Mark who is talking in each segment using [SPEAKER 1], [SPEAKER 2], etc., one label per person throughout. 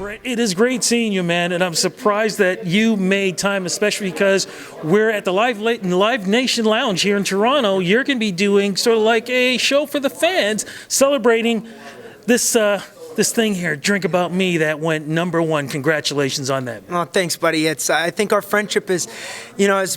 [SPEAKER 1] Brett, it is great seeing you, man, and I'm surprised that you made time, especially because we're at the Live Nation Lounge here in Toronto. You're going to be doing sort of like a show for the fans, celebrating this thing here, Drink About Me, that went #1. Congratulations on that.
[SPEAKER 2] Oh, thanks, buddy. I think our friendship has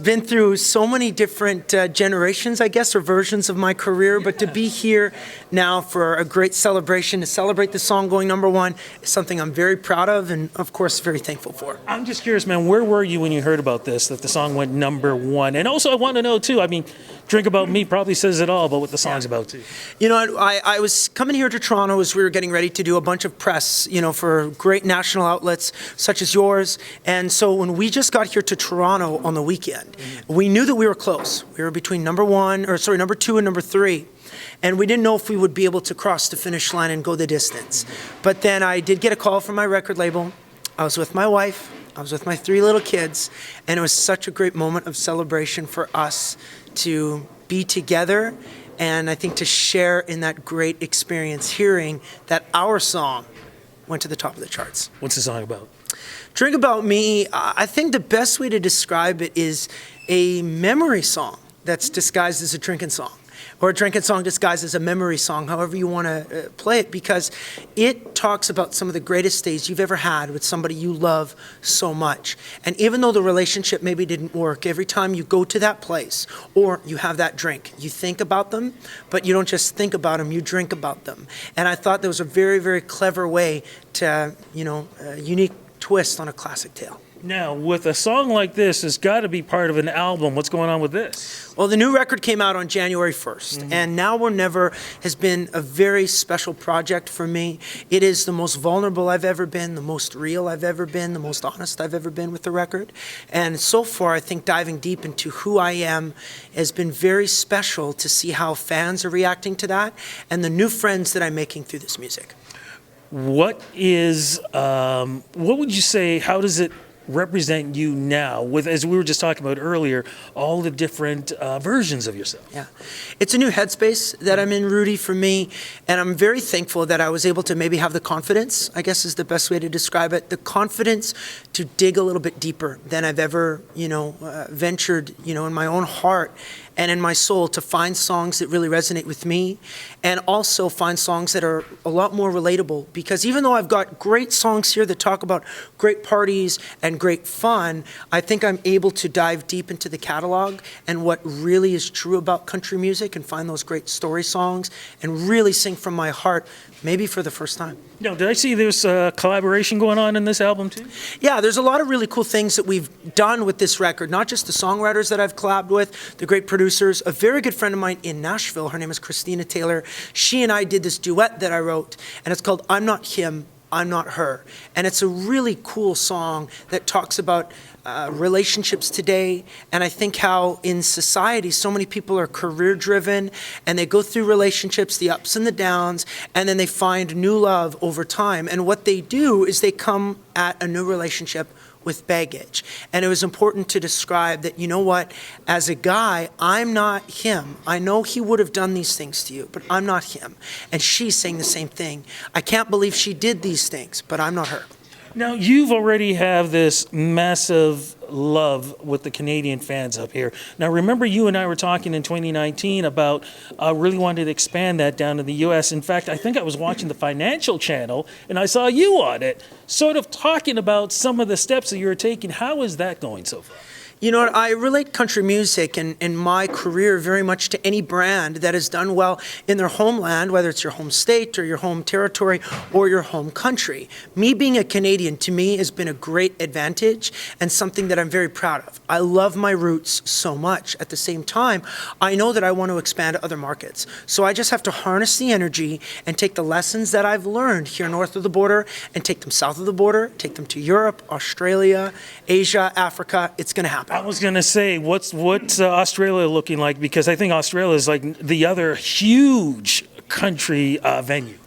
[SPEAKER 2] been through so many different generations, I guess, or versions of my career. But to be here now for a great celebration, to celebrate the song going #1, is something I'm very proud of and, of course, very thankful for.
[SPEAKER 1] I'm just curious, man, where were you when you heard about this, that the song went #1? And also, I want to know, too, I mean, Drink About Me probably says it all about what the song's about, too.
[SPEAKER 2] You know, I was coming here to Toronto as we were getting ready to do a bunch of press, for great national outlets such as yours. And so when we just got here to Toronto on the weekend, we knew that we were close. We were between number 2 and number 3. And we didn't know if we would be able to cross the finish line and go the distance. But then I did get a call from my record label. I was with my wife. I was with my 3 little kids. And it was such a great moment of celebration for us to be together, and I think to share in that great experience, hearing that our song went to the top of the charts.
[SPEAKER 1] What's the song about?
[SPEAKER 2] Drink About Me, I think the best way to describe it is a memory song that's disguised as a drinking song, or a drinking song disguised as a memory song, however you want to play it, because it talks about some of the greatest days you've ever had with somebody you love so much. And even though the relationship maybe didn't work, every time you go to that place or you have that drink, you think about them, but you don't just think about them, you drink about them. And I thought that was a very, very clever way to, a unique twist on a classic tale.
[SPEAKER 1] Now, with a song like this, it's got to be part of an album. What's going on with this?
[SPEAKER 2] Well, the new record came out on January 1st, and Now or Never has been a very special project for me. It is the most vulnerable I've ever been, the most real I've ever been, the most honest I've ever been with the record. And so far, I think diving deep into who I am has been very special to see how fans are reacting to that and the new friends that I'm making through this music.
[SPEAKER 1] What would you say, how does it represent you now, with, as we were just talking about earlier, all the different versions of yourself?
[SPEAKER 2] Yeah, it's a new headspace that I'm in, Rudy, for me, and I'm very thankful that I was able to maybe have the confidence, I guess is the best way to describe it, the confidence to dig a little bit deeper than I've ever, ventured, in my own heart and in my soul, to find songs that really resonate with me, and also find songs that are a lot more relatable. Because even though I've got great songs here that talk about great parties and great fun, I think I'm able to dive deep into the catalog and what really is true about country music and find those great story songs and really sing from my heart, maybe for the first time.
[SPEAKER 1] Now, did I see there's a collaboration going on in this album too?
[SPEAKER 2] Yeah, there's a lot of really cool things that we've done with this record, not just the songwriters that I've collabed with, the great producers. A very good friend of mine in Nashville, her name is Christina Taylor. She and I did this duet that I wrote, and it's called I'm Not Him, I'm Not Her. And it's a really cool song that talks about relationships today, and I think how in society so many people are career driven and they go through relationships, the ups and the downs, and then they find new love over time. And what they do is they come at a new relationship with baggage. And it was important to describe that, you know what, as a guy, I'm not him. I know he would have done these things to you, but I'm not him. And she's saying the same thing. I can't believe she did these things, but I'm not her.
[SPEAKER 1] Now, you've already have this massive love with the Canadian fans up here. Now, remember you and I were talking in 2019 about really wanted to expand that down to the U.S. In fact, I think I was watching the Financial Channel, and I saw you on it, sort of talking about some of the steps that you were taking. How is that going so far?
[SPEAKER 2] You know what, I relate country music and my career very much to any brand that has done well in their homeland, whether it's your home state or your home territory or your home country. Me being a Canadian, to me, has been a great advantage and something that I'm very proud of. I love my roots so much. At the same time, I know that I want to expand to other markets. So I just have to harness the energy and take the lessons that I've learned here north of the border and take them south of the border, take them to Europe, Australia, Asia, Africa. It's going to happen.
[SPEAKER 1] I was going to say, what's Australia looking like? Because I think Australia is like the other huge country venue.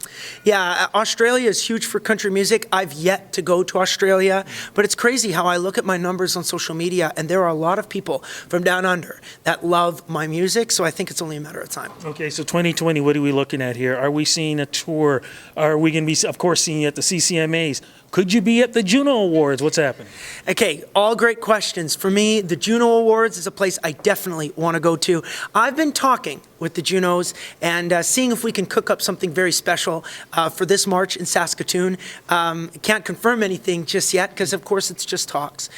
[SPEAKER 2] Yeah, Australia is huge for country music. I've yet to go to Australia, but it's crazy how I look at my numbers on social media, and there are a lot of people from down under that love my music, so I think it's only a matter of time.
[SPEAKER 1] Okay, so 2020, what are we looking at here? Are we seeing a tour? Are we going to be, of course, seeing you at the CCMAs? Could you be at the Juno Awards? What's happening?
[SPEAKER 2] Okay, all great questions. For me, the Juno Awards is a place I definitely want to go to. I've been talking with the Junos and seeing if we can cook up something very special for this March in Saskatoon. Can't confirm anything just yet because, of course, it's just talks.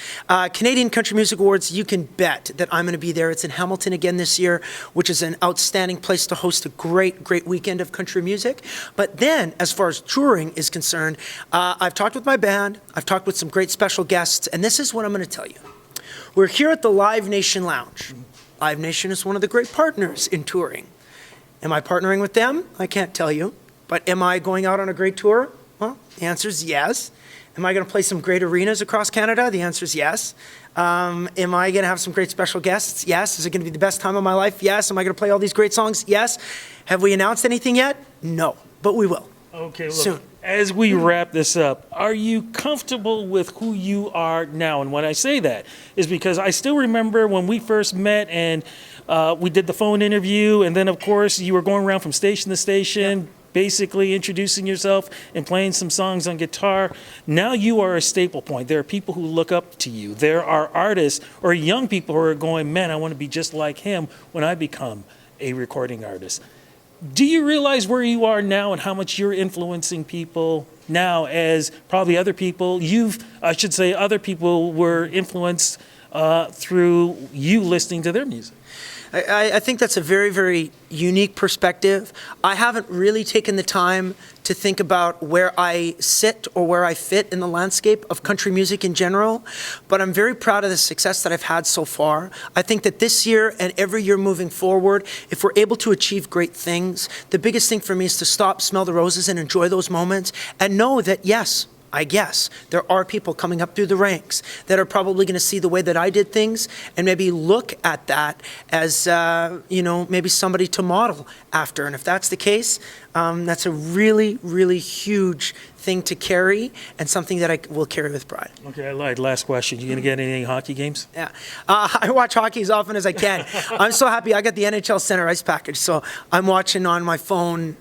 [SPEAKER 2] Canadian Country Music Awards, you can bet that I'm going to be there. It's in Hamilton again this year, which is an outstanding place to host a great, great weekend of country music. But then, as far as touring is concerned, I've talked with my band, I've talked with some great special guests, and this is what I'm going to tell you. We're here at the Live Nation Lounge. Live Nation is one of the great partners in touring. Am I partnering with them? I can't tell you. But am I going out on a great tour? Well, the answer is yes. Am I going to play some great arenas across Canada? The answer is yes. Am I going to have some great special guests? Yes. Is it going to be the best time of my life? Yes. Am I going to play all these great songs? Yes. Have we announced anything yet? No. But we will.
[SPEAKER 1] Okay, look,
[SPEAKER 2] soon.
[SPEAKER 1] As we wrap this up, are you comfortable with who you are now? And when I say that is because I still remember when we first met and we did the phone interview, and then, of course, you were going around from station to station, basically introducing yourself and playing some songs on guitar. Now you are a staple point. There are people who look up to you. There are artists or young people who are going, man, I want to be just like him when I become a recording artist. Do you realize where you are now and how much you're influencing people now as probably other people, other people were influenced through you listening to their music?
[SPEAKER 2] I think that's a very, very unique perspective. I haven't really taken the time to think about where I sit or where I fit in the landscape of country music in general, but I'm very proud of the success that I've had so far. I think that this year and every year moving forward, if we're able to achieve great things, the biggest thing for me is to stop, smell the roses, and enjoy those moments, and know that, yes, I guess there are people coming up through the ranks that are probably going to see the way that I did things and maybe look at that as, maybe somebody to model after. And if that's the case, that's a really, really huge thing to carry and something that I will carry with pride.
[SPEAKER 1] Okay, I lied. Last question. You going to get any hockey games?
[SPEAKER 2] Yeah. I watch hockey as often as I can. I'm so happy I got the NHL Center Ice package, so I'm watching on my phone.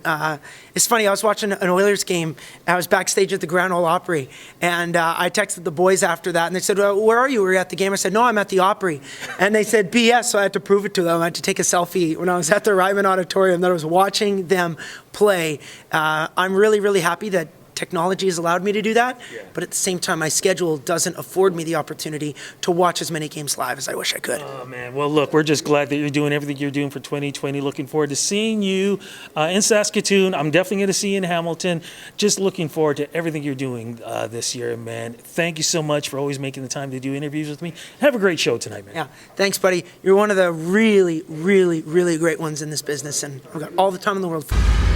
[SPEAKER 2] It's funny, I was watching an Oilers game. I was backstage at the Grand Ole Opry, and I texted the boys after that, and they said, well, where are you? Were you at the game? I said, no, I'm at the Opry. And they said, BS, so I had to prove it to them. I had to take a selfie when I was at the Ryman Auditorium that I was watching them play. I'm really, really happy that technology has allowed me to do that, but at the same time, my schedule doesn't afford me the opportunity to watch as many games live as I wish I could.
[SPEAKER 1] Oh, man. Well, look, we're just glad that you're doing everything you're doing for 2020. Looking forward to seeing you in Saskatoon. I'm definitely going to see you in Hamilton. Just looking forward to everything you're doing this year, man. Thank you so much for always making the time to do interviews with me. Have a great show tonight, man.
[SPEAKER 2] Yeah, thanks, buddy. You're one of the really, really, really great ones in this business, and I've got all the time in the world for you.